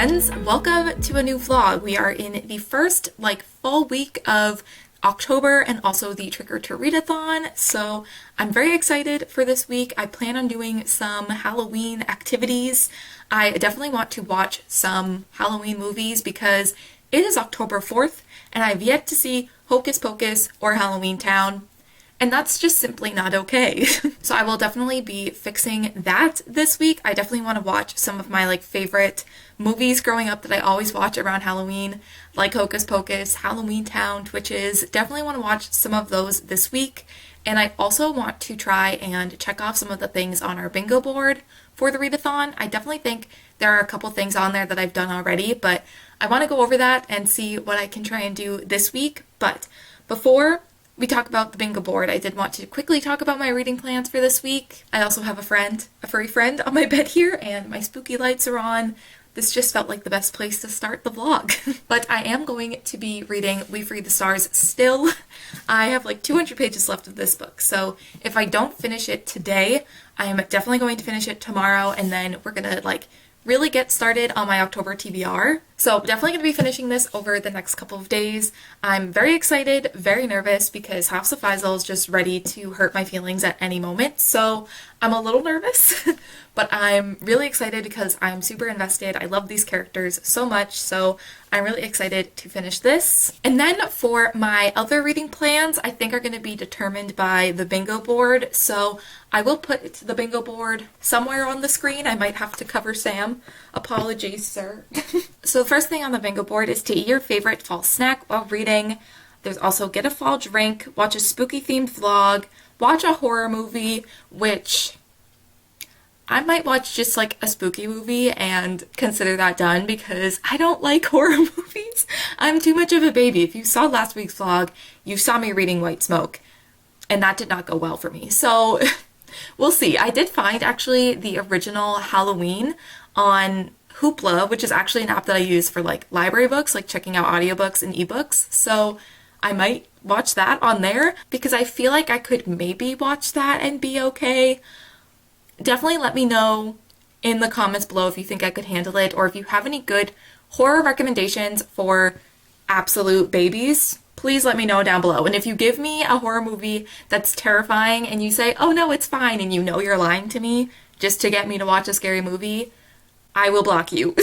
friends, welcome to a new vlog. We are in the first full week of October and also the Trick or Treat-a-thon, so I'm very excited for this week. I plan on doing some Halloween activities. I definitely want to watch some Halloween movies because it is October 4th and I've yet to see Hocus Pocus or Halloween Town. And that's just simply not okay. So I will definitely be fixing that this week. I definitely want to watch some of my favorite movies growing up that I always watch around Halloween, like Hocus Pocus, Halloween Town, Twitches. Definitely want to watch some of those this week. And I also want to try and check off some of the things on our bingo board for the readathon. I definitely think there are a couple things on there that I've done already, but I want to go over that and see what I can try and do this week. But before we talk about the bingo board, I did want to quickly talk about my reading plans for this week. I also have a furry friend on my bed here, and my spooky lights are on. This just felt like the best place to start the vlog. But I am going to be reading We Freed the Stars still. I have 200 pages left of this book, so if I don't finish it today, I am definitely going to finish it tomorrow, and then we're gonna really get started on my October TBR. So definitely going to be finishing this over the next couple of days. I'm very excited, very nervous because House of Faisal is just ready to hurt my feelings at any moment. So I'm a little nervous, but I'm really excited because I'm super invested. I love these characters so much, so I'm really excited to finish this. And then for my other reading plans, I think are going to be determined by the bingo board. So I will put the bingo board somewhere on the screen. I might have to cover Sam. Apologies, sir. So the first thing on the bingo board is to eat your favorite fall snack while reading. There's also get a fall drink, watch a spooky themed vlog, watch a horror movie, which I might watch just a spooky movie and consider that done because I don't like horror movies. I'm too much of a baby. If you saw last week's vlog, you saw me reading White Smoke, and that did not go well for me. So we'll see. I did find actually the original Halloween on Hoopla, which is actually an app that I use for library books, checking out audiobooks and ebooks. So I might watch that on there because I feel like I could maybe watch that and be okay. Definitely let me know in the comments below if you think I could handle it, or if you have any good horror recommendations for absolute babies. Please let me know down below. And if you give me a horror movie that's terrifying and you say, oh no, it's fine, and you know you're lying to me just to get me to watch a scary movie, I will block you.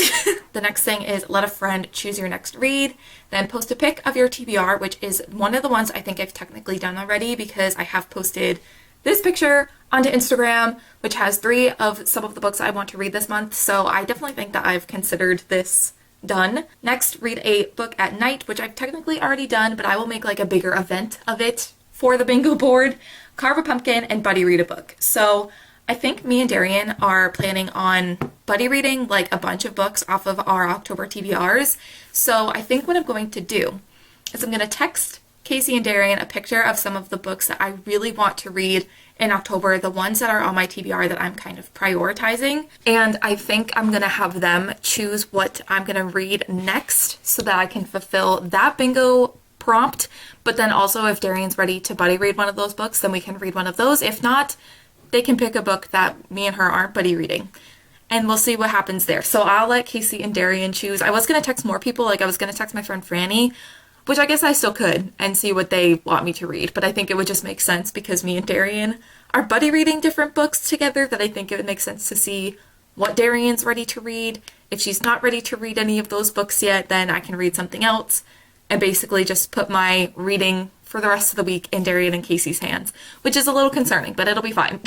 The next thing is let a friend choose your next read, then post a pic of your TBR, which is one of the ones I think I've technically done already because I have posted this picture onto Instagram, which has 3 of some of the books I want to read this month, so I definitely think that I've considered this done. Next, read a book at night, which I've technically already done, but I will make a bigger event of it for the bingo board. Carve a pumpkin and buddy read a book. So I think me and Darian are planning on buddy reading a bunch of books off of our October TBRs. So I think what I'm going to do is I'm going to text Casey and Darian a picture of some of the books that I really want to read in October, the ones that are on my TBR that I'm kind of prioritizing. And I think I'm going to have them choose what I'm going to read next so that I can fulfill that bingo prompt. But then also if Darian's ready to buddy read one of those books, then we can read one of those. If not, they can pick a book that me and her aren't buddy reading. And we'll see what happens there. So I'll let Casey and Darian choose. I was going to text more people, I was going to text my friend Franny, which I guess I still could, and see what they want me to read. But I think it would just make sense because me and Darian are buddy reading different books together that I think it would make sense to see what Darian's ready to read. If she's not ready to read any of those books yet, then I can read something else and basically just put my reading for the rest of the week in Darian and Casey's hands, which is a little concerning, but it'll be fine.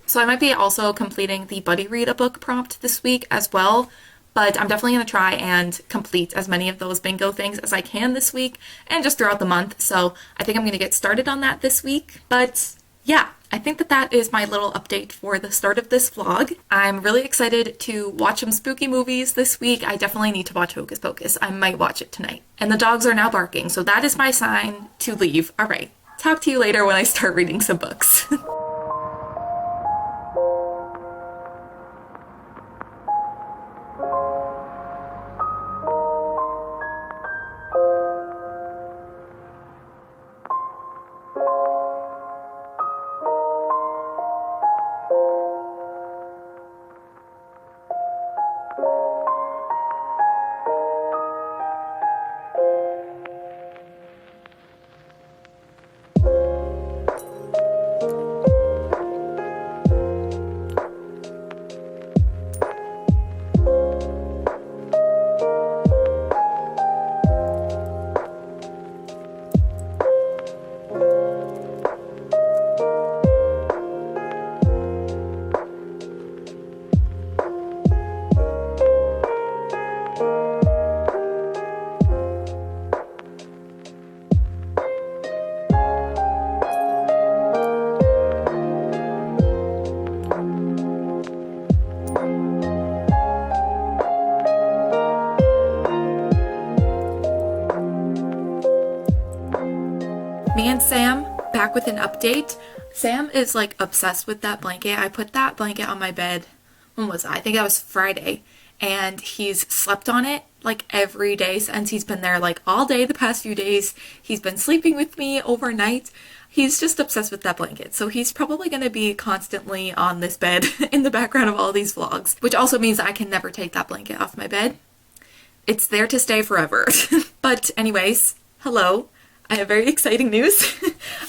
So I might be also completing the buddy read a book prompt this week as well, but I'm definitely going to try and complete as many of those bingo things as I can this week and just throughout the month. So I think I'm going to get started on that this week. But yeah, I think that is my little update for the start of this vlog. I'm really excited to watch some spooky movies this week. I definitely need to watch Hocus Pocus. I might watch it tonight. And the dogs are now barking, so that is my sign to leave. All right, talk to you later when I start reading some books. me and Sam back with an update. Sam is like obsessed with that blanket. I put that blanket on my bed, when was I think that was Friday, and he's slept on it like every day since. He's been there like all day the past few days. He's been sleeping with me overnight. He's just obsessed with that blanket. So he's probably going to be constantly on this bed in the background of all these vlogs, which also means I can never take that blanket off my bed. It's there to stay forever. But anyways, hello. I have very exciting news.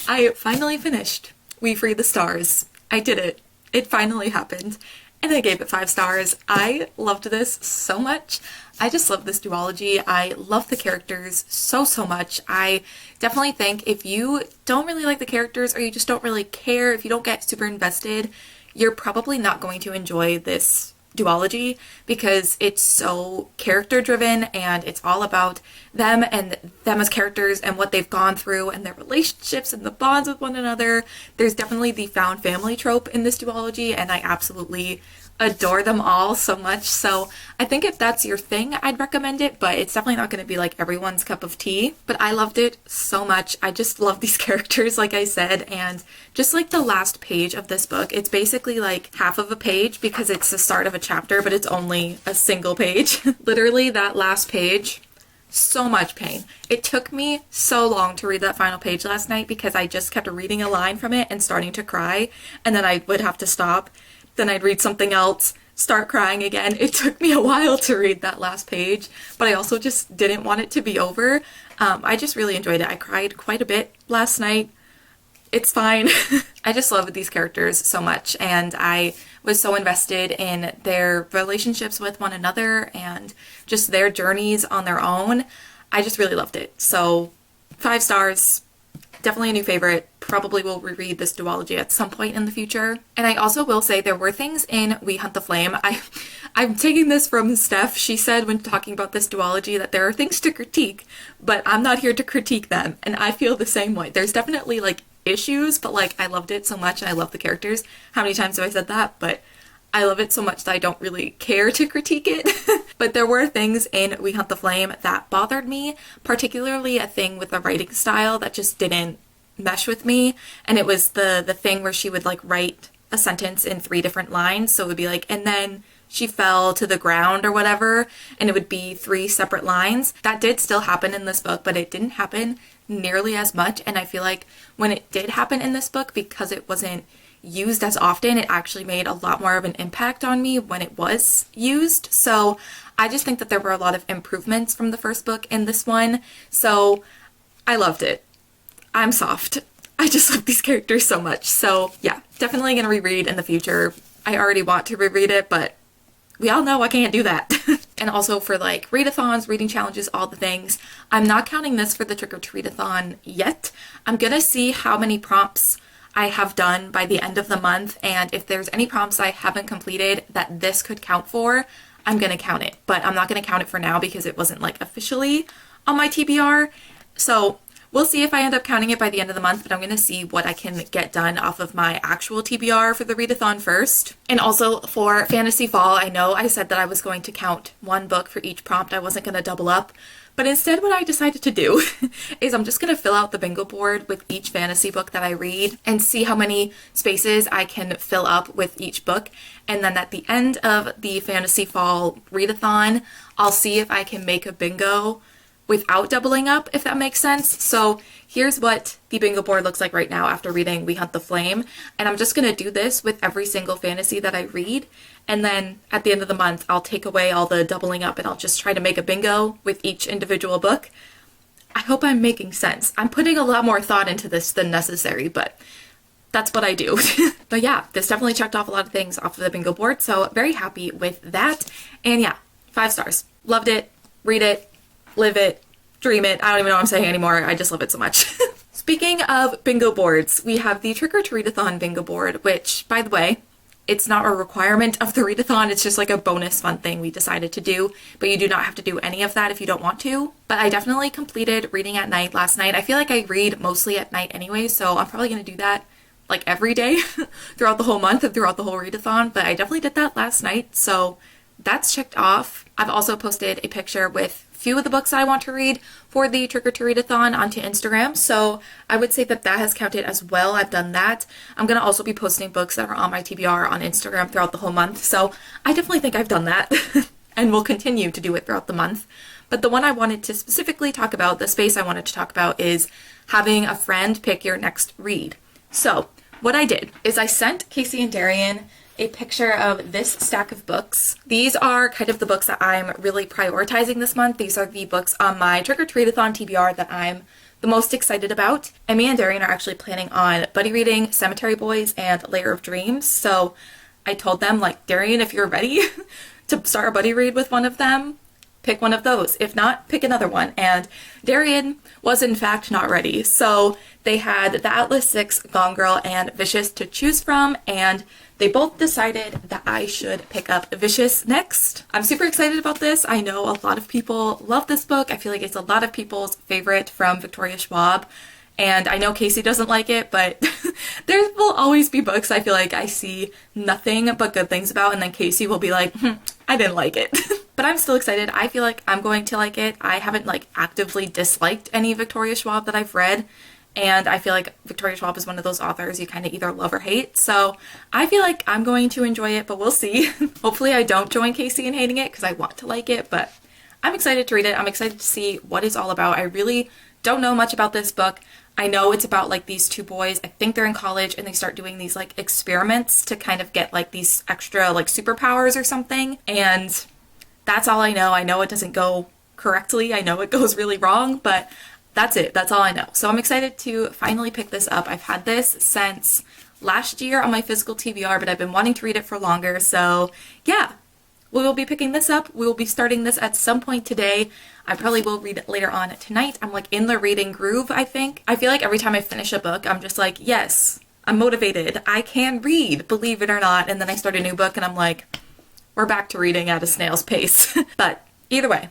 I finally finished We Free the Stars. I did it. It finally happened. And I gave it 5 stars. I loved this so much. I just love this duology. I love the characters so much. I definitely think if you don't really like the characters or you just don't really care, if you don't get super invested, you're probably not going to enjoy this duology because it's so character driven and it's all about them and them as characters and what they've gone through and their relationships and the bonds with one another. There's definitely the found family trope in this duology and I absolutely adore them all so much. So I think if that's your thing, I'd recommend it, but it's definitely not going to be like everyone's cup of tea. But I loved it so much. I just love these characters, like I said, and just like the last page of this book, it's basically like half of a page because it's the start of a chapter, but it's only a single page. Literally that last page, so much pain. It took me so long to read that final page last night because I just kept reading a line from it and starting to cry, and then I would have to stop. Then I'd read something else, start crying again. It took me a while to read that last page, but I also just didn't want it to be over. I just really enjoyed it. I cried quite a bit last night. It's fine. I just love these characters so much, and I was so invested in their relationships with one another and just their journeys on their own. I just really loved it. So 5 stars. Definitely a new favorite. Probably will reread this duology at some point in the future. And I also will say there were things in We Hunt the Flame. I'm taking this from Steph. She said when talking about this duology that there are things to critique, but I'm not here to critique them. And I feel the same way. There's definitely like issues, but like I loved it so much and I love the characters. How many times have I said that? But I love it so much that I don't really care to critique it. But there were things in We Hunt the Flame that bothered me, particularly a thing with the writing style that just didn't mesh with me. And it was the thing where she would like write a sentence in 3 different lines. So it would be like, and then she fell to the ground or whatever, and it would be 3 separate lines. That did still happen in this book, but it didn't happen nearly as much. And I feel like when it did happen in this book, because it wasn't used as often, it actually made a lot more of an impact on me when it was used. So I just think that there were a lot of improvements from the first book in this one. So I loved it. I'm soft. I just love these characters so much. So yeah, definitely gonna reread in the future. I already want to reread it, but we all know I can't do that. And also for like readathons, reading challenges, all the things. I'm not counting this for the Trick or Treat-a-thon yet. I'm gonna see how many prompts I have done by the end of the month, and if there's any prompts I haven't completed that this could count for, I'm gonna count it. But I'm not gonna count it for now because it wasn't like officially on my TBR. So we'll see if I end up counting it by the end of the month, but I'm gonna see what I can get done off of my actual TBR for the readathon first. And also for Fantasy Fall, I know I said that I was going to count 1 book for each prompt. I wasn't gonna double up. But instead what I decided to do is I'm just going to fill out the bingo board with each fantasy book that I read and see how many spaces I can fill up with each book. And then at the end of the Fantasy Fall readathon, I'll see if I can make a bingo without doubling up, if that makes sense. So here's what the bingo board looks like right now after reading We Hunt the Flame. And I'm just going to do this with every single fantasy that I read. And then at the end of the month, I'll take away all the doubling up and I'll just try to make a bingo with each individual book. I hope I'm making sense. I'm putting a lot more thought into this than necessary, but that's what I do. But yeah, this definitely checked off a lot of things off of the bingo board. So very happy with that. And yeah, 5 stars. Loved it. Read it. Live it. Dream it. I don't even know what I'm saying anymore. I just love it so much. Speaking of bingo boards, we have the Trick or Treat-a-thon bingo board, which, by the way, it's not a requirement of the readathon. It's just like a bonus fun thing we decided to do, but you do not have to do any of that if you don't want to. But I definitely completed reading at night last night. I feel like I read mostly at night anyway, so I'm probably going to do that like every day throughout the whole month and throughout the whole readathon, but I definitely did that last night, so that's checked off. I've also posted a picture with a few of the books that I want to read for the Trick or to Readathon onto Instagram, so I would say that that has counted as well. I've done that. I'm going to also be posting books that are on my TBR on Instagram throughout the whole month, so I definitely think I've done that and will continue to do it throughout the month. But the one I wanted to specifically talk about, the space I wanted to talk about, is having a friend pick your next read. So what I did is I sent Casey and Darian a picture of this stack of books. These are kind of the books that I'm really prioritizing this month. These are the books on my Trick or Treat-a-thon TBR that I'm the most excited about. And me and Darian are actually planning on buddy reading Cemetery Boys and Layer of Dreams. So I told them, like, Darian, if you're ready to start a buddy read with one of them, pick one of those. If not, pick another one. And Darian was in fact not ready. So they had the Atlas 6, Gone Girl, and Vicious to choose from, and they both decided that I should pick up Vicious next. I'm super excited about this. I know a lot of people love this book. I feel like it's a lot of people's favorite from Victoria Schwab. And I know Casey doesn't like it, but there will always be books I feel like I see nothing but good things about, and then Casey will be like, I didn't like it. But I'm still excited. I feel like I'm going to like it. I haven't like actively disliked any Victoria Schwab that I've read, and I feel like Victoria Schwab is one of those authors you kind of either love or hate. So I feel like I'm going to enjoy it, but we'll see. Hopefully I don't join Casey in hating it because I want to like it, but I'm excited to read it. I'm excited to see what it's all about. I really don't know much about this book. I know it's about like these two boys. I think they're in college and they start doing these like experiments to kind of get like these extra like superpowers or something. And that's all I know. I know it doesn't go correctly. I know it goes really wrong, but that's it. That's all I know. So I'm excited to finally pick this up. I've had this since last year on my physical TBR, but I've been wanting to read it for longer. So yeah, we will be picking this up. We will be starting this at some point today. I probably will read it later on tonight. I'm like in the reading groove, I think. I feel like every time I finish a book, I'm just like, yes, I'm motivated. I can read, believe it or not. And then I start a new book and I'm like, we're back to reading at a snail's pace. But either way,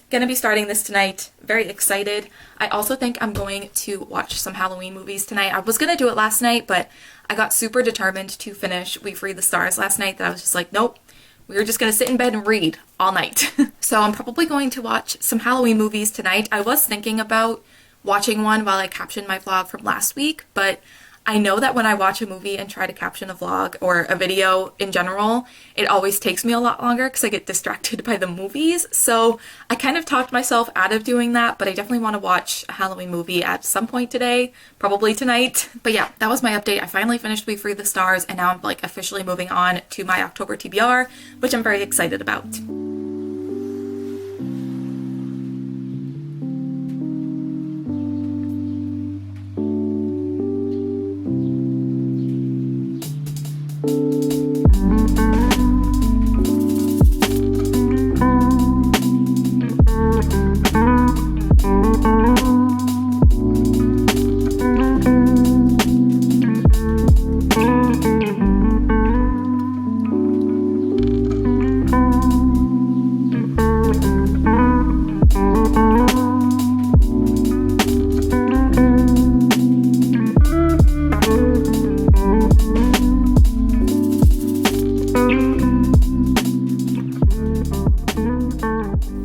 gonna be starting this tonight. Very excited. I also think I'm going to watch some Halloween movies tonight. I was gonna do it last night, but I got super determined to finish We Free the Stars last night that I was just like, nope. We were just gonna sit in bed and read all night. So I'm probably going to watch some Halloween movies tonight. I was thinking about watching one while I captioned my vlog from last week, but I know that when I watch a movie and try to caption a vlog or a video in general, it always takes me a lot longer because I get distracted by the movies. So I kind of talked myself out of doing that, but I definitely want to watch a Halloween movie at some point today, probably tonight. But yeah, that was my update. I finally finished We Free the Stars, and now I'm like officially moving on to my October TBR, which I'm very excited about.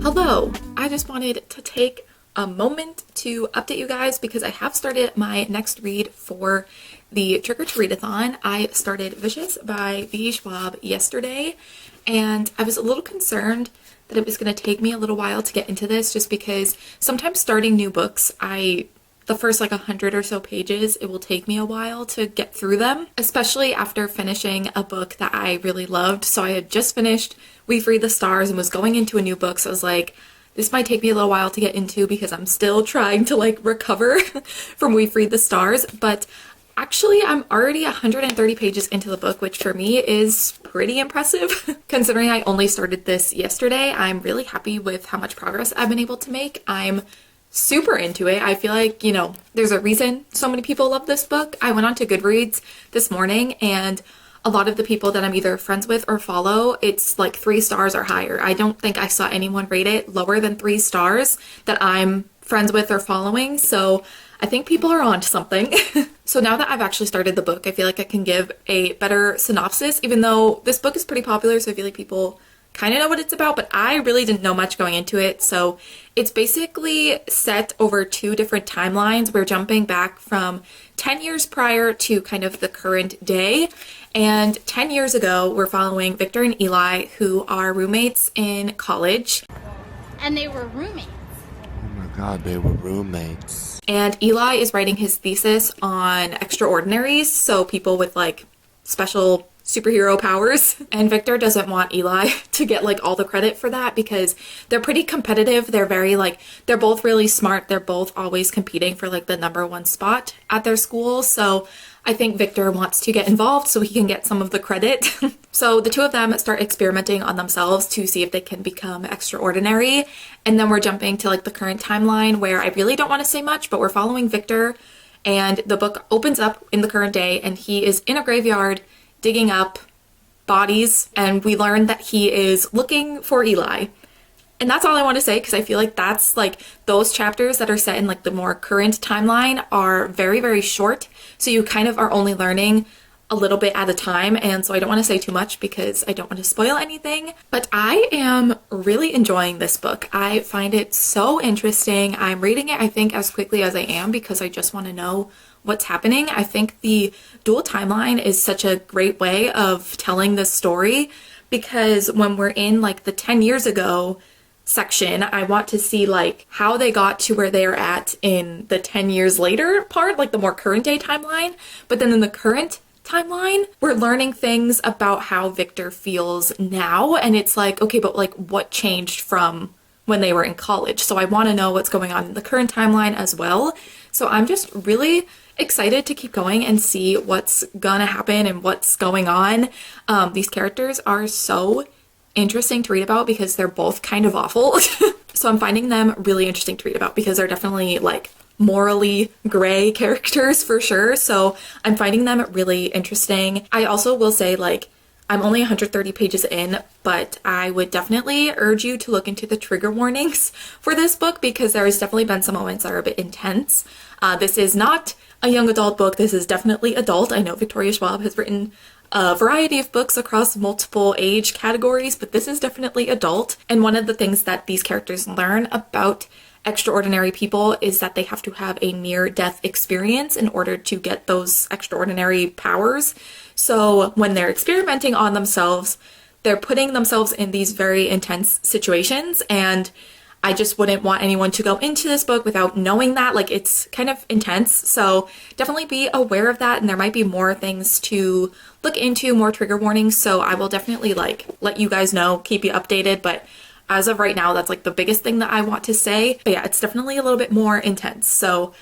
Hello, I just wanted to take a moment to update you guys because I have started my next read for the Trick or to Readathon. I started Vicious by V. Schwab yesterday, and I was a little concerned that it was going to take me a little while to get into this just because sometimes starting new books, the first like 100 or so pages, it will take me a while to get through them, especially after finishing a book that I really loved. So I had just finished We Free the Stars and was going into a new book, so I was like, this might take me a little while to get into because I'm still trying to like recover from We Free the Stars. But actually I'm already 130 pages into the book, which for me is pretty impressive. Considering I only started this yesterday, I'm really happy with how much progress I've been able to make. I'm super into it. I feel like, you know, there's a reason so many people love this book. I went on to Goodreads this morning, and a lot of the people that I'm either friends with or follow, it's like 3 stars or higher. I don't think I saw anyone rate it lower than 3 stars that I'm friends with or following. So I think people are on to something. So now that I've actually started the book, I feel like I can give a better synopsis, even though this book is pretty popular. So I feel like people kind of know what it's about, but I really didn't know much going into it. So it's basically set over two different timelines. We're jumping back from 10 years prior to kind of the current day. And 10 years ago, we're following Victor and Eli, who are roommates in college. And they were roommates. Oh my God, they were roommates. And Eli is writing his thesis on extraordinaries, so people with like special superhero powers. And Victor doesn't want Eli to get like all the credit for that because they're pretty competitive. They're very like, they're both really smart. They're both always competing for like the #1 spot at their school. So I think Victor wants to get involved so he can get some of the credit. So the two of them start experimenting on themselves to see if they can become extraordinary. And then we're jumping to like the current timeline where I really don't want to say much, but we're following Victor, and the book opens up in the current day and he is in a graveyard digging up bodies, and we learn that he is looking for Eli. And that's all I want to say, because I feel like that's like those chapters that are set in like the more current timeline are very, very short. So you kind of are only learning a little bit at a time. And so I don't want to say too much because I don't want to spoil anything. But I am really enjoying this book. I find it so interesting. I'm reading it, I think, as quickly as I am because I just want to know what's happening. I think the dual timeline is such a great way of telling this story, because when we're in like the 10 years ago section, I want to see like how they got to where they're at in the 10 years later part, like the more current day timeline. But then in the current timeline, we're learning things about how Victor feels now. And it's like, okay, but like what changed from when they were in college? So I want to know what's going on in the current timeline as well. So I'm just really excited to keep going and see what's gonna happen and what's going on. These characters are so interesting to read about because they're both kind of awful. So I'm finding them really interesting to read about because they're definitely like morally gray characters for sure. So I'm finding them really interesting. I also will say, like, I'm only 130 pages in, but I would definitely urge you to look into the trigger warnings for this book because there has definitely been some moments that are a bit intense. This is not a young adult book. This is definitely adult. I know Victoria Schwab has written a variety of books across multiple age categories, but this is definitely adult. And one of the things that these characters learn about extraordinary people is that they have to have a near-death experience in order to get those extraordinary powers. So when they're experimenting on themselves, they're putting themselves in these very intense situations, and I just wouldn't want anyone to go into this book without knowing that. Like, it's kind of intense, so definitely be aware of that, and there might be more things to look into, more trigger warnings, so I will definitely like let you guys know, keep you updated, but as of right now, that's like the biggest thing that I want to say. But yeah, it's definitely a little bit more intense, so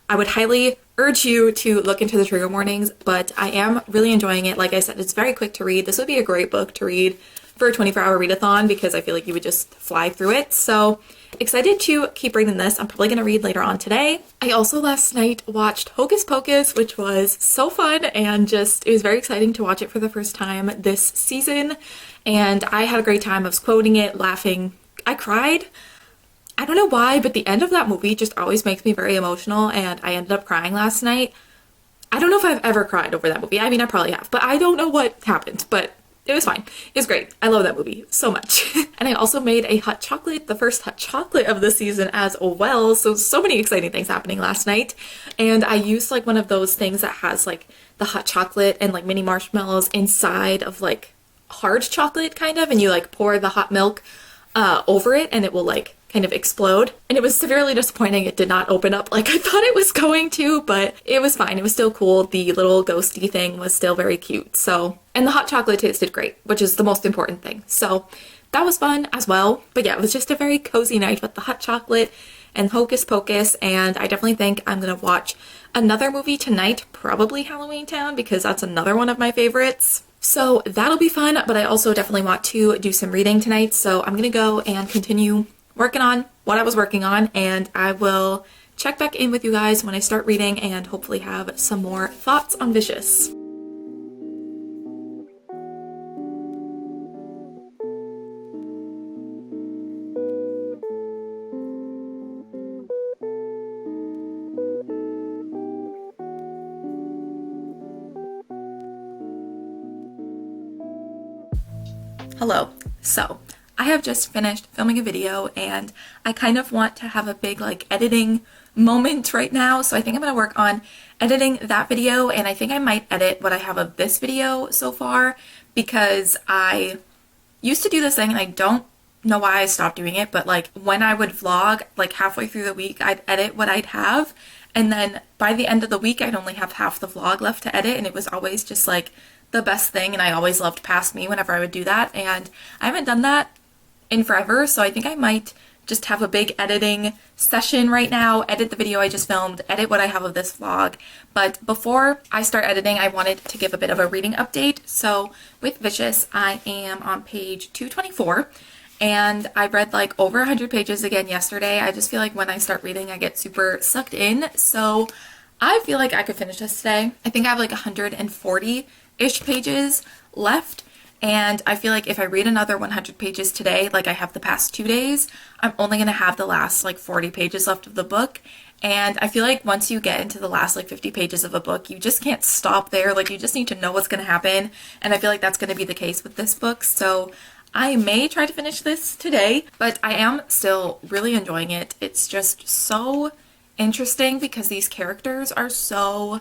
I would highly urge you to look into the trigger warnings, but I am really enjoying it. Like I said, it's very quick to read. This would be a great book to read for a 24-hour readathon because I feel like you would just fly through it. So excited to keep reading this. I'm probably going to read later on today. I also last night watched Hocus Pocus, which was so fun, and just, it was very exciting to watch it for the first time this season. And I had a great time. I was quoting it, laughing. I cried. I don't know why, but the end of that movie just always makes me very emotional, and I ended up crying last night. I don't know if I've ever cried over that movie. I mean, I probably have, but I don't know what happened, but it was fine. It was great. I love that movie so much. And I also made a hot chocolate, the first hot chocolate of the season as well. So many exciting things happening last night. And I used like one of those things that has like the hot chocolate and like mini marshmallows inside of like hard chocolate kind of. And you like pour the hot milk over it and it will like kind of explode. And it was severely disappointing. It did not open up like I thought it was going to, but it was fine. It was still cool. The little ghosty thing was still very cute. So, and the hot chocolate tasted great, which is the most important thing. So that was fun as well. But yeah, it was just a very cozy night with the hot chocolate and Hocus Pocus. And I definitely think I'm going to watch another movie tonight, probably Halloween Town, because that's another one of my favorites. So that'll be fun, but I also definitely want to do some reading tonight. So I'm going to go and continue working on what I was working on, and I will check back in with you guys when I start reading and hopefully have some more thoughts on Vicious. Hello. So I have just finished filming a video and I kind of want to have a big like editing moment right now. So I think I'm going to work on editing that video, and I think I might edit what I have of this video so far because I used to do this thing and I don't know why I stopped doing it, but like when I would vlog, like halfway through the week, I'd edit what I'd have, and then by the end of the week, I'd only have half the vlog left to edit, and it was always just like the best thing, and I always loved Past Me whenever I would do that, and I haven't done that in forever, so I think I might just have a big editing session right now, edit the video I just filmed, edit what I have of this vlog. But before I start editing, I wanted to give a bit of a reading update. So with Vicious, I am on page 224, and I read like over 100 pages again yesterday. I just feel like when I start reading, I get super sucked in. So I feel like I could finish this today. I think I have like 140-ish pages left. And I feel like if I read another 100 pages today, like I have the past 2 days, I'm only going to have the last like 40 pages left of the book. And I feel like once you get into the last like 50 pages of a book, you just can't stop there. Like you just need to know what's going to happen. And I feel like that's going to be the case with this book. So I may try to finish this today, but I am still really enjoying it. It's just so interesting because these characters are so...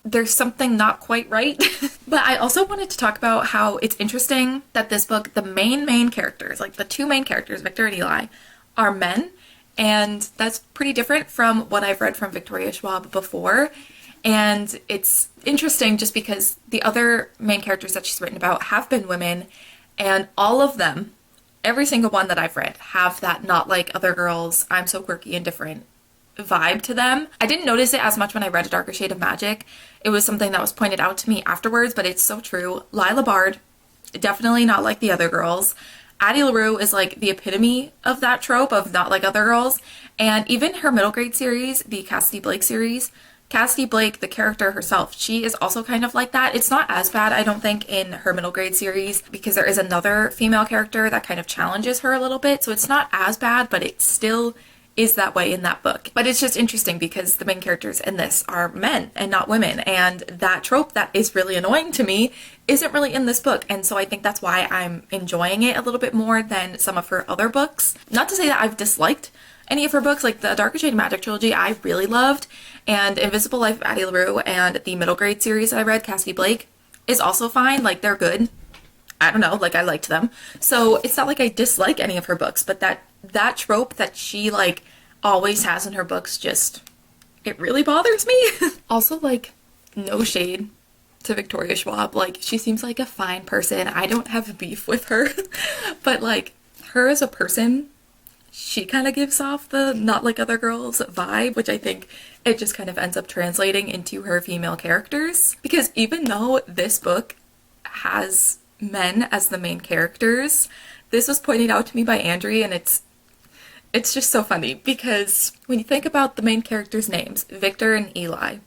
there's something not quite right. But I also wanted to talk about how it's interesting that this book, the main characters, like the two main characters, Victor and Eli, are men. And that's pretty different from what I've read from Victoria Schwab before. And it's interesting just because the other main characters that she's written about have been women, and all of them, every single one that I've read, have that not like other girls, I'm so quirky and different vibe to them. I didn't notice it as much when I read A Darker Shade of Magic. It was something that was pointed out to me afterwards, but it's so true. Lila Bard, definitely not like the other girls. Addie LaRue is like the epitome of that trope of not like other girls. And even her middle grade series, the Cassidy Blake series, Cassidy Blake, the character herself, she is also kind of like that. It's not as bad, I don't think, in her middle grade series because there is another female character that kind of challenges her a little bit. So it's not as bad, but it still is that way in that book. But it's just interesting because the main characters in this are men and not women, and that trope that is really annoying to me isn't really in this book. And so I think that's why I'm enjoying it a little bit more than some of her other books. Not to say that I've disliked any of her books, like the Darker Shade of Magic trilogy I really loved, and Invisible Life of Addie LaRue and the middle grade series that I read, Cassidy Blake, is also fine. Like they're good. I don't know, like I liked them. So it's not like I dislike any of her books, but that trope that she like always has in her books, just, it really bothers me. Also, like, no shade to Victoria Schwab. Like, she seems like a fine person. I don't have beef with her. But like, her as a person, she kind of gives off the not like other girls vibe, which I think it just kind of ends up translating into her female characters. Because even though this book has men as the main characters, this was pointed out to me by Andrea, and it's just so funny because when you think about the main characters' names, Victor and Eli,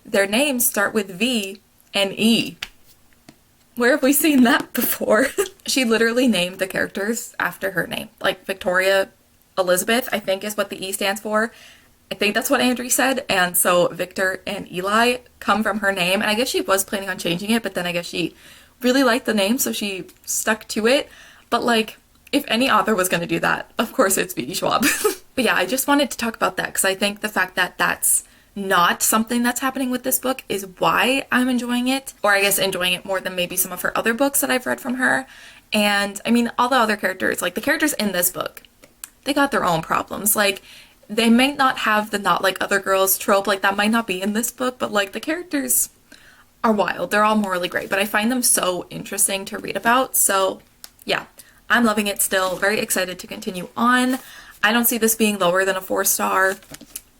their names start with V and E. Where have we seen that before? She literally named the characters after her name. Like Victoria Elizabeth, I think is what the E stands for. I think that's what Andrea said. And so Victor and Eli come from her name. And I guess she was planning on changing it, but then I guess she really liked the name, so she stuck to it. But like, if any author was going to do that, of course it's V.E. Schwab. But yeah, I just wanted to talk about that because I think the fact that that's not something that's happening with this book is why I'm enjoying it. Or I guess enjoying it more than maybe some of her other books that I've read from her. And I mean, all the other characters, like the characters in this book, they got their own problems. Like, they might not have the not like other girls trope, like that might not be in this book, but like the characters are wild. They're all morally great, but I find them so interesting to read about. So yeah, I'm loving it still. Very excited to continue on. I don't see this being lower than a 4-star.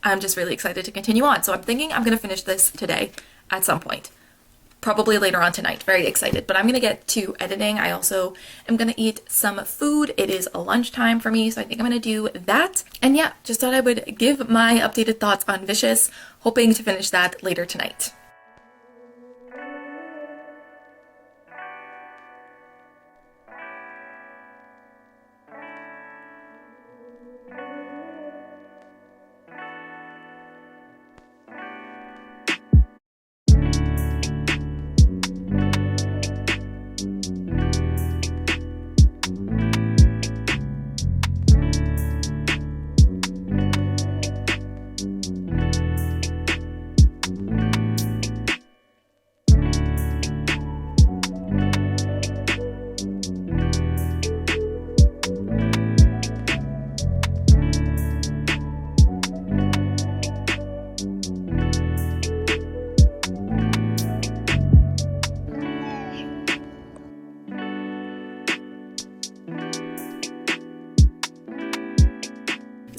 I'm just really excited to continue on. So I'm thinking I'm going to finish this today at some point. Probably later on tonight. Very excited. But I'm going to get to editing. I also am going to eat some food. It is lunchtime for me, so I think I'm going to do that. And yeah, just thought I would give my updated thoughts on Vicious, hoping to finish that later tonight.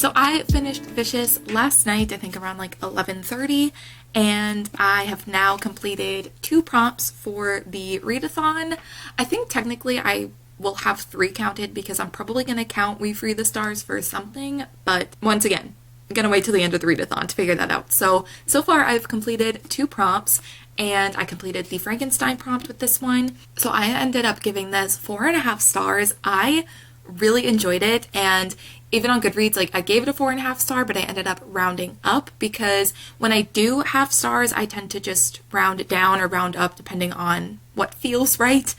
So I finished Vicious last night, I think around like 11:30, and I have now completed 2 prompts for the readathon. I think technically I will have 3 counted because I'm probably going to count We Free the Stars for something, but once again, I'm going to wait till the end of the readathon to figure that out. So far I've completed 2 prompts, and I completed the Frankenstein prompt with this one. So I ended up giving this 4.5 stars. I really enjoyed it, and even on Goodreads, like I gave it a 4.5 star, but I ended up rounding up because when I do half stars, I tend to just round it down or round up depending on what feels right.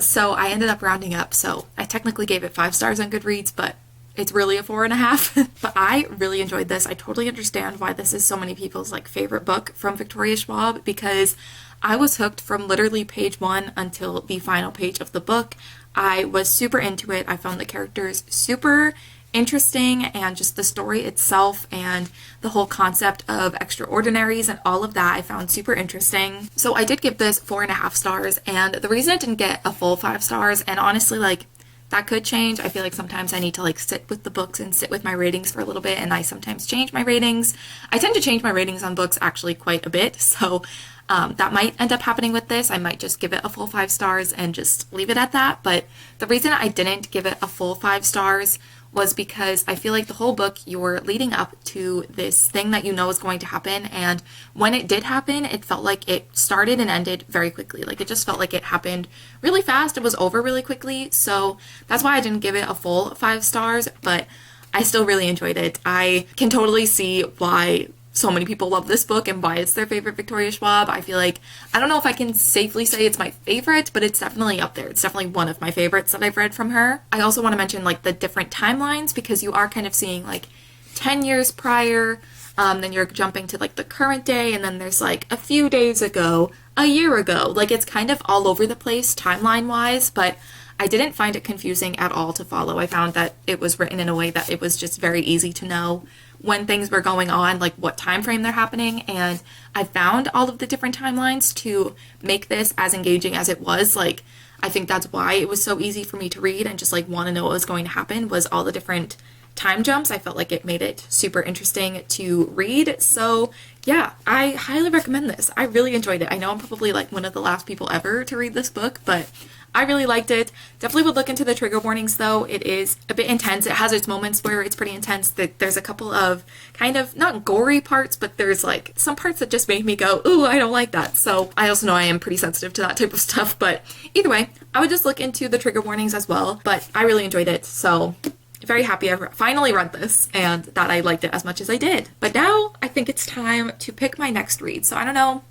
So I ended up rounding up. So I technically gave it 5 stars on Goodreads, but it's really a 4.5. But I really enjoyed this. I totally understand why this is so many people's like favorite book from Victoria Schwab, because I was hooked from literally page 1 until the final page of the book. I was super into it. I found the characters super interesting, and just the story itself and the whole concept of extraordinaries and all of that I found super interesting. So I did give this 4.5 stars, and the reason it didn't get a full 5 stars, and honestly like that could change. I feel like sometimes I need to like sit with the books and sit with my ratings for a little bit, and I sometimes change my ratings. I tend to change my ratings on books actually quite a bit, so that might end up happening with this. I might just give it a full 5 stars and just leave it at that. But the reason I didn't give it a full 5 stars was because I feel like the whole book you're leading up to this thing that you know is going to happen, and when it did happen, it felt like it started and ended very quickly. Like it just felt like it happened really fast. It was over really quickly. So that's why I didn't give it a full 5 stars, but I still really enjoyed it. I can totally see why so many people love this book and why it's their favorite Victoria Schwab. I feel like, I don't know if I can safely say it's my favorite, but it's definitely up there. It's definitely one of my favorites that I've read from her. I also want to mention like the different timelines, because you are kind of seeing like 10 years prior, then you're jumping to like the current day, and then there's like a few days ago, a year ago. Like it's kind of all over the place timeline wise, but I didn't find it confusing at all to follow. I found that it was written in a way that it was just very easy to know when things were going on, like what time frame they're happening, and I found all of the different timelines to make this as engaging as it was. Like I think that's why it was so easy for me to read and just like want to know what was going to happen, was all the different time jumps. I felt like it made it super interesting to read. So yeah, I highly recommend this. I really enjoyed it. I know I'm probably like one of the last people ever to read this book, but I really liked it. Definitely would look into the trigger warnings though. It is a bit intense. It has its moments where it's pretty intense. There's a couple of kind of not gory parts, but there's like some parts that just make me go, ooh, I don't like that. So I also know I am pretty sensitive to that type of stuff, but either way, I would just look into the trigger warnings as well. But I really enjoyed it. So very happy I finally read this and that I liked it as much as I did. But now I think it's time to pick my next read. So I don't know.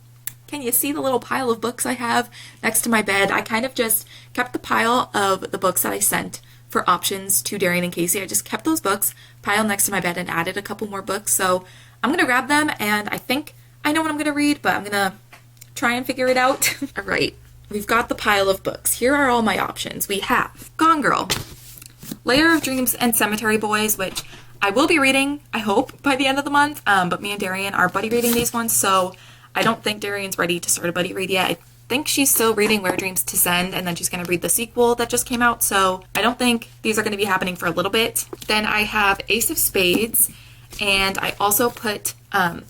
Can you see the little pile of books I have next to my bed? I kind of just kept the pile of the books that I sent for options to Darian and Casey. I just kept those books piled next to my bed and added a couple more books. So I'm going to grab them, and I think I know what I'm going to read, but I'm going to try and figure it out. All right, we've got the pile of books. Here are all my options. We have Gone Girl, Layer of Dreams, and Cemetery Boys, which I will be reading, I hope, by the end of the month. But me and Darian are buddy reading these ones, so I don't think Darian's ready to start a buddy read yet. I think she's still reading Where Dreams to Send, and then she's going to read the sequel that just came out, so I don't think these are going to be happening for a little bit. Then I have Ace of Spades, and I also put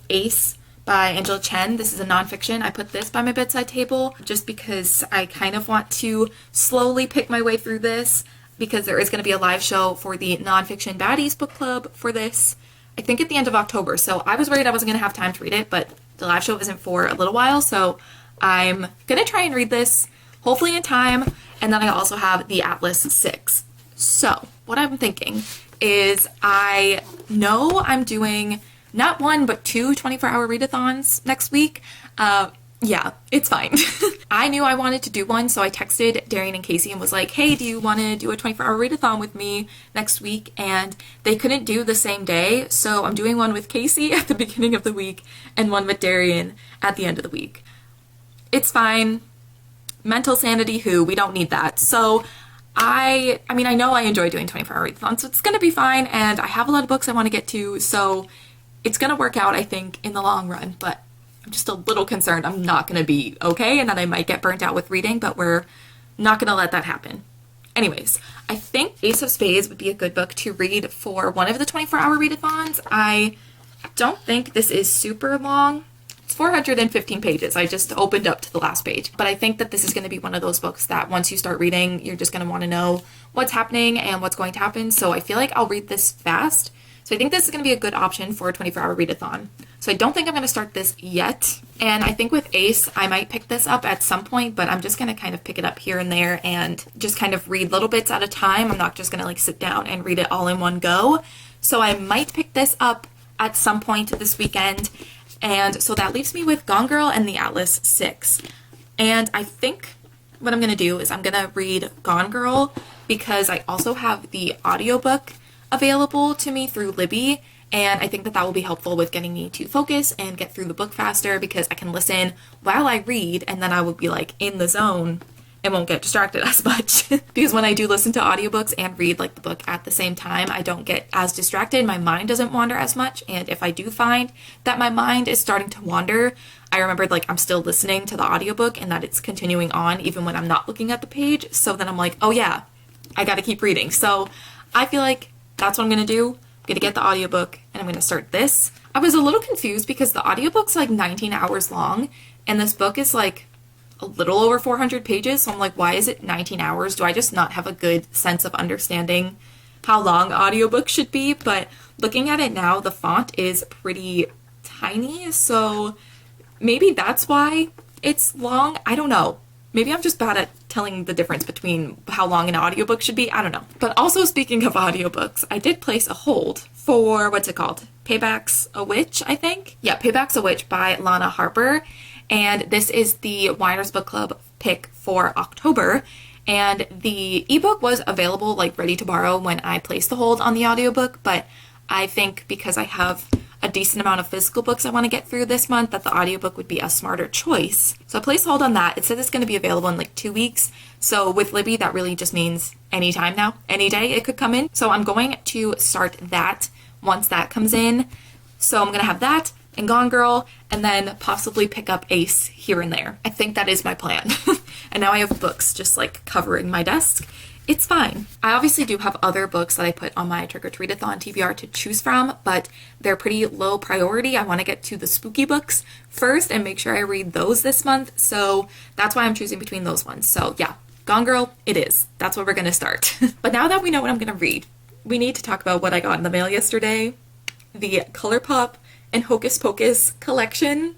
Ace by Angela Chen. This is a nonfiction. I put this by my bedside table just because I kind of want to slowly pick my way through this, because there is going to be a live show for the Nonfiction Baddies book club for this, I think at the end of October, so I was worried I wasn't going to have time to read it, but the live show isn't for a little while, so I'm going to try and read this, hopefully in time. And then I also have the Atlas 6. So what I'm thinking is I know I'm doing not 1, but 2 24-hour readathons next week. Yeah, it's fine. I knew I wanted to do one, so I texted Darian and Casey and was like, hey, do you want to do a 24-hour readathon with me next week? And they couldn't do the same day, so I'm doing one with Casey at the beginning of the week and one with Darian at the end of the week. It's fine. Mental sanity, who? We don't need that. So I mean, I know I enjoy doing 24-hour readathons, so it's going to be fine, and I have a lot of books I want to get to, so it's going to work out, I think, in the long run, but I'm just a little concerned I'm not going to be okay and that I might get burnt out with reading, but we're not going to let that happen. Anyways, I think Ace of Spades would be a good book to read for one of the 24-hour readathons. I don't think this is super long. It's 415 pages. I just opened up to the last page. But I think that this is going to be one of those books that once you start reading, you're just going to want to know what's happening and what's going to happen. So I feel like I'll read this fast. So I think this is going to be a good option for a 24-hour readathon. So I don't think I'm going to start this yet. And I think with Ace, I might pick this up at some point, but I'm just going to kind of pick it up here and there and just kind of read little bits at a time. I'm not just going to like sit down and read it all in one go. So I might pick this up at some point this weekend. And so that leaves me with Gone Girl and the Atlas 6. And I think what I'm going to do is I'm going to read Gone Girl because I also have the audiobook available to me through Libby, and I think that that will be helpful with getting me to focus and get through the book faster because I can listen while I read and then I will be like in the zone and won't get distracted as much. Because when I do listen to audiobooks and read like the book at the same time, I don't get as distracted, my mind doesn't wander as much, and if I do find that my mind is starting to wander, I remembered like I'm still listening to the audiobook and that it's continuing on even when I'm not looking at the page, so then I'm like, oh yeah, I gotta keep reading. So I feel like that's what I'm going to do. I'm going to get the audiobook and I'm going to start this. I was a little confused because the audiobook's like 19 hours long and this book is like a little over 400 pages. So I'm like, why is it 19 hours? Do I just not have a good sense of understanding how long audiobooks should be? But looking at it now, the font is pretty tiny. So maybe that's why it's long. I don't know. Maybe I'm just bad at telling the difference between how long an audiobook should be. I don't know. But also speaking of audiobooks, I did place a hold for, what's it called? Payback's a Witch, I think? Yeah, Payback's a Witch by Lana Harper. And this is the Winers Book Club pick for October. And the ebook was available, like ready to borrow when I placed the hold on the audiobook. But I think because I have a decent amount of physical books I want to get through this month, that the audiobook would be a smarter choice. So I placed hold on that. It says it's going to be available in like 2 weeks. So with Libby, that really just means anytime now. Any day it could come in. So I'm going to start that once that comes in. So I'm going to have that and Gone Girl and then possibly pick up Ace here and there. I think that is my plan. And now I have books just like covering my desk. It's fine. I obviously do have other books that I put on my Trick or Treat-a-thon TBR to choose from, but they're pretty low priority. I want to get to the spooky books first and make sure I read those this month, so that's why I'm choosing between those ones. So yeah, Gone Girl, it is. That's where we're going to start. But now that we know what I'm going to read, we need to talk about what I got in the mail yesterday. The Colourpop and Hocus Pocus collection.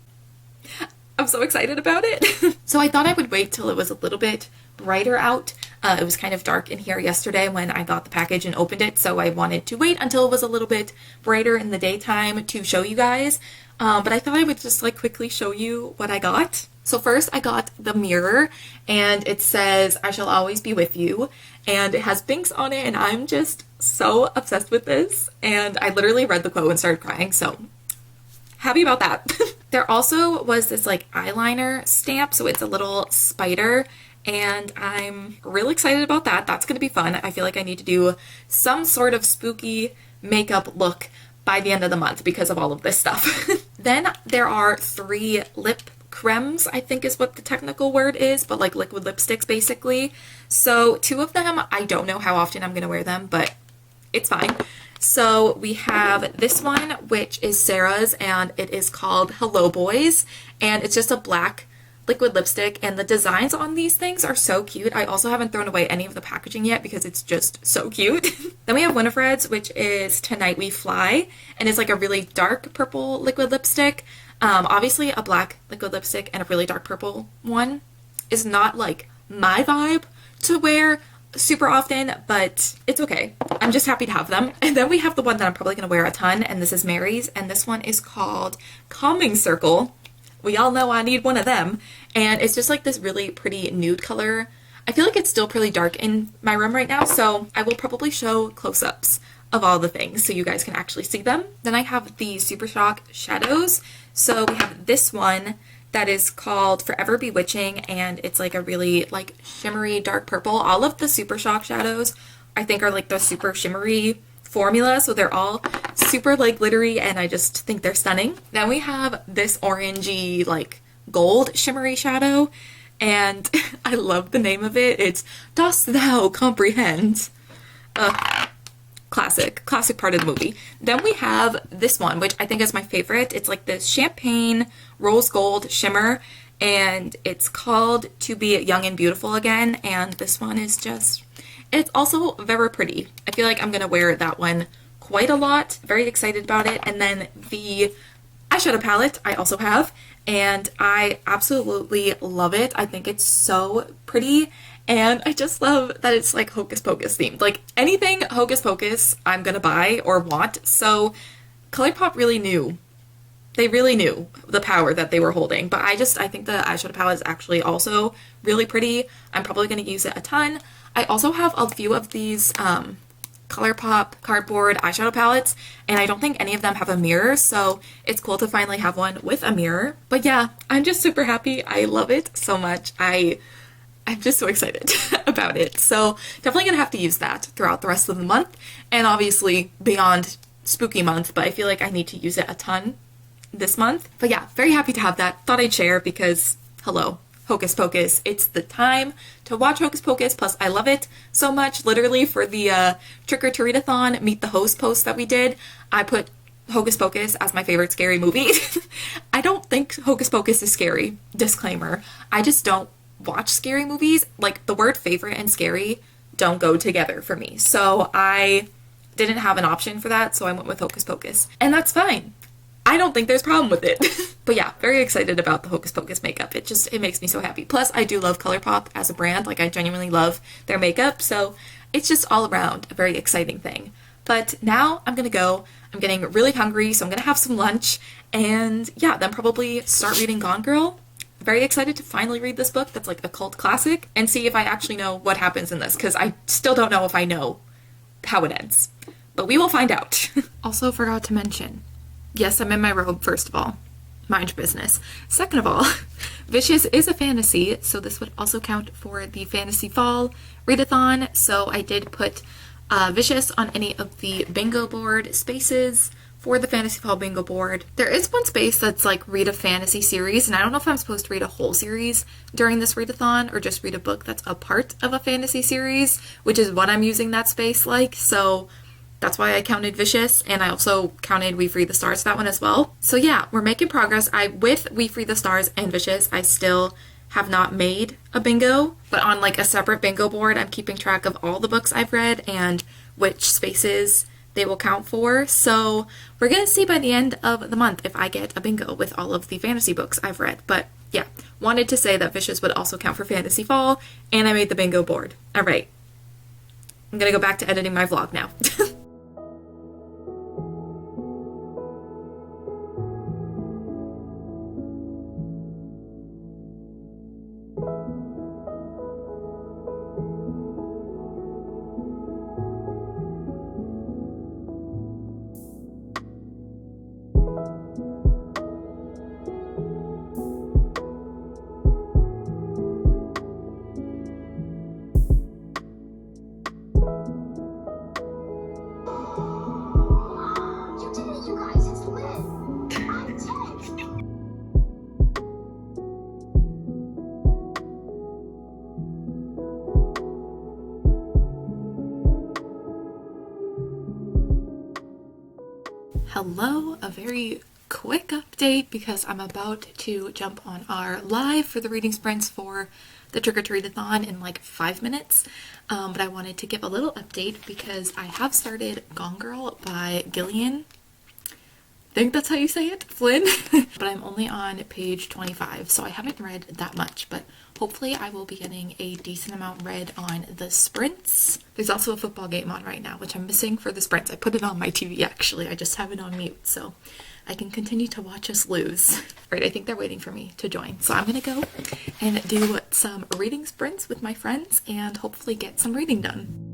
I'm so excited about it. So I thought I would wait till it was a little bit brighter out. It was kind of dark in here yesterday when I got the package and opened it, so I wanted to wait until it was a little bit brighter in the daytime to show you guys. But I thought I would just like quickly show you what I got. So first I got the mirror, and it says, "I shall always be with you," and it has Binks on it, and I'm just so obsessed with this. And I literally read the quote and started crying, so happy about that. There also was this like eyeliner stamp, so it's a little spider, and I'm real excited about that. That's going to be fun. I feel like I need to do some sort of spooky makeup look by the end of the month because of all of this stuff. Then there are 3 lip cremes, I think is what the technical word is, but like liquid lipsticks basically. So 2 of them, I don't know how often I'm going to wear them, but it's fine. So we have this one, which is Sarah's, and it is called Hello Boys, and it's just a black liquid lipstick, and the designs on these things are so cute. I also haven't thrown away any of the packaging yet because it's just so cute. Then we have Winifred's, which is Tonight We Fly, and it's like a really dark purple liquid lipstick. Obviously a black liquid lipstick and a really dark purple one is not like my vibe to wear super often, but it's okay. I'm just happy to have them. And then we have the one that I'm probably going to wear a ton, and this is Mary's, and this one is called Calming Circle. We all know I need one of them, and it's just like this really pretty nude color. I feel like it's still pretty dark in my room right now, so I will probably show close-ups of all the things so you guys can actually see them. Then I have the Super Shock shadows. So we have this one that is called Forever Bewitching, and it's like a really like shimmery dark purple. All of the Super Shock shadows I think are like the super shimmery formula, so they're all super like glittery, and I just think they're stunning. Then we have this orangey like gold shimmery shadow, and I love the name of it. It's Dost Thou Comprehend? Classic part of the movie. Then we have this one, which I think is my favorite. It's like this champagne rose gold shimmer, and it's called To Be Young and Beautiful Again, and this one is just, it's also very pretty. I feel like I'm gonna wear that one quite a lot. Very excited about it. And then the eyeshadow palette I also have, and I absolutely love it. I think it's so pretty, and I just love that it's like Hocus Pocus themed. Like anything Hocus Pocus I'm gonna buy or want. So Colourpop really knew. They really knew the power that they were holding. But I think the eyeshadow palette is actually also really pretty. I'm probably gonna use it a ton. I also have a few of these Colourpop cardboard eyeshadow palettes, and I don't think any of them have a mirror, so it's cool to finally have one with a mirror. But yeah, I'm just super happy. I love it so much. I'm just so excited about it. So definitely gonna have to use that throughout the rest of the month, and obviously beyond spooky month, but I feel like I need to use it a ton this month. But yeah, very happy to have that. Thought I'd share because, hello, Hocus Pocus. It's the time to watch Hocus Pocus, plus I love it so much. Literally for the trick-or-treat-a-thon Meet the Host post that we did, I put Hocus Pocus as my favorite scary movie. I don't think Hocus Pocus is scary. Disclaimer. I just don't watch scary movies. Like, the word favorite and scary don't go together for me. So I didn't have an option for that, so I went with Hocus Pocus. And that's fine. I don't think there's a problem with it. But yeah, very excited about the Hocus Pocus makeup. It makes me so happy. Plus, I do love Colourpop as a brand. Like, I genuinely love their makeup. So it's just all around a very exciting thing. But now I'm gonna go. I'm getting really hungry, so I'm gonna have some lunch. And yeah, then probably start reading Gone Girl. Very excited to finally read this book that's like a cult classic and see if I actually know what happens in this, because I still don't know if I know how it ends. But we will find out. Also forgot to mention, yes, I'm in my robe, first of all. Mind your business. Second of all, Vicious is a fantasy, so this would also count for the Fantasy Fall readathon. So I did put Vicious on any of the bingo board spaces for the Fantasy Fall bingo board. There is one space that's like read a fantasy series, and I don't know if I'm supposed to read a whole series during this readathon or just read a book that's a part of a fantasy series, which is what I'm using that space like. So that's why I counted Vicious, and I also counted We Free the Stars for that one as well. So yeah, we're making progress. With We Free the Stars and Vicious, I still have not made a bingo, but on like a separate bingo board, I'm keeping track of all the books I've read and which spaces they will count for. So we're gonna see by the end of the month if I get a bingo with all of the fantasy books I've read. But yeah, wanted to say that Vicious would also count for Fantasy Fall, and I made the bingo board. All right, I'm gonna go back to editing my vlog now. Hello, a very quick update because I'm about to jump on our live for the reading sprints for the trick-or-treat-a-thon in like 5 minutes. But I wanted to give a little update because I have started Gone Girl by Gillian. I think that's how you say it, Flynn. But I'm only on page 25, so I haven't read that much, but hopefully I will be getting a decent amount read on the sprints. There's also a football game on right now, which I'm missing for the sprints. I put it on my TV actually, I just have it on mute, so I can continue to watch us lose. Right, I think they're waiting for me to join. So I'm gonna go and do some reading sprints with my friends and hopefully get some reading done.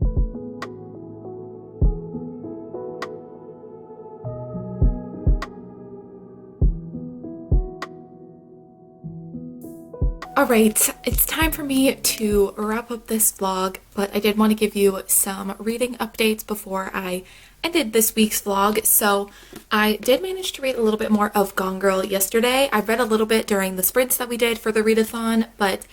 Alright, it's time for me to wrap up this vlog, but I did want to give you some reading updates before I ended this week's vlog. So I did manage to read a little bit more of Gone Girl yesterday. I read a little bit during the sprints that we did for the readathon, but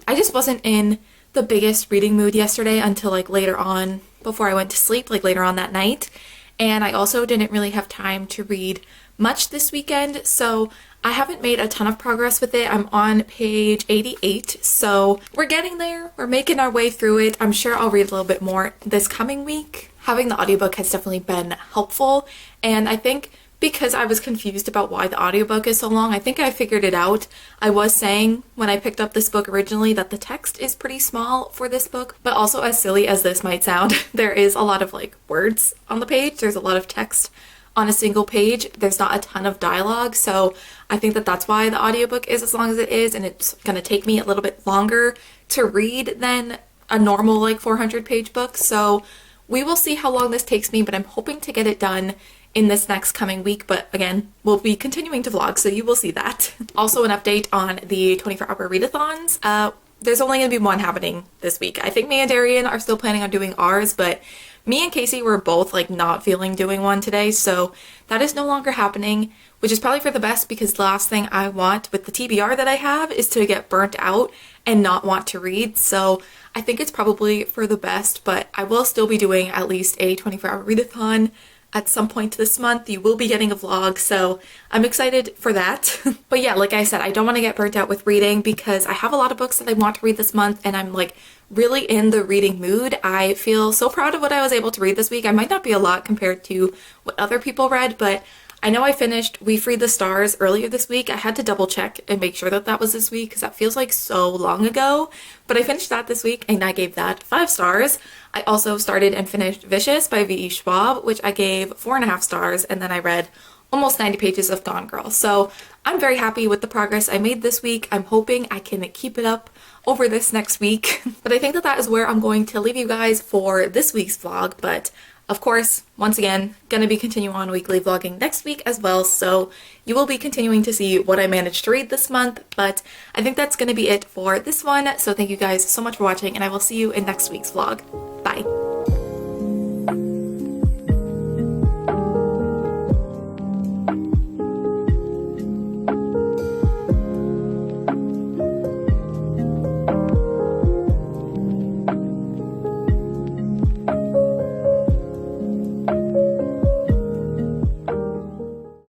I just wasn't in the biggest reading mood yesterday until like later on before I went to sleep, like later on that night. And I also didn't really have time to read much this weekend, so I haven't made a ton of progress with it. I'm on page 88, so we're getting there. We're making our way through it. I'm sure I'll read a little bit more this coming week. Having the audiobook has definitely been helpful, and I think because I was confused about why the audiobook is so long, I think I figured it out. I was saying when I picked up this book originally that the text is pretty small for this book, but also, as silly as this might sound, there is a lot of like words on the page. There's a lot of text on a single page. There's not a ton of dialogue, so I think that that's why the audiobook is as long as it is, and it's gonna take me a little bit longer to read than a normal like 400-page book. So we will see how long this takes me, but I'm hoping to get it done in this next coming week. But again, we'll be continuing to vlog, so you will see that. Also, an update on the 24-hour readathons. There's only gonna be one happening this week. I think me and Darian are still planning on doing ours, but me and Casey were both like not feeling doing one today, so that is no longer happening, which is probably for the best, because the last thing I want with the TBR that I have is to get burnt out and not want to read. So I think it's probably for the best, but I will still be doing at least a 24-hour readathon at some point this month. You will be getting a vlog, so I'm excited for that. But yeah, like I said, I don't want to get burnt out with reading because I have a lot of books that I want to read this month, and I'm like really in the reading mood. I feel so proud of what I was able to read this week. I might not be a lot compared to what other people read, but I know I finished We Freed the Stars earlier this week. I had to double check and make sure that that was this week because that feels like so long ago. But I finished that this week and I gave that 5 stars. I also started and finished Vicious by V.E. Schwab, which I gave 4.5 stars, and then I read almost 90 pages of Gone Girl. So I'm very happy with the progress I made this week. I'm hoping I can keep it up over this next week. But I think that that is where I'm going to leave you guys for this week's vlog. But of course, once again, gonna be continuing on weekly vlogging next week as well, so you will be continuing to see what I managed to read this month. But I think that's gonna be it for this one, so thank you guys so much for watching, and I will see you in next week's vlog.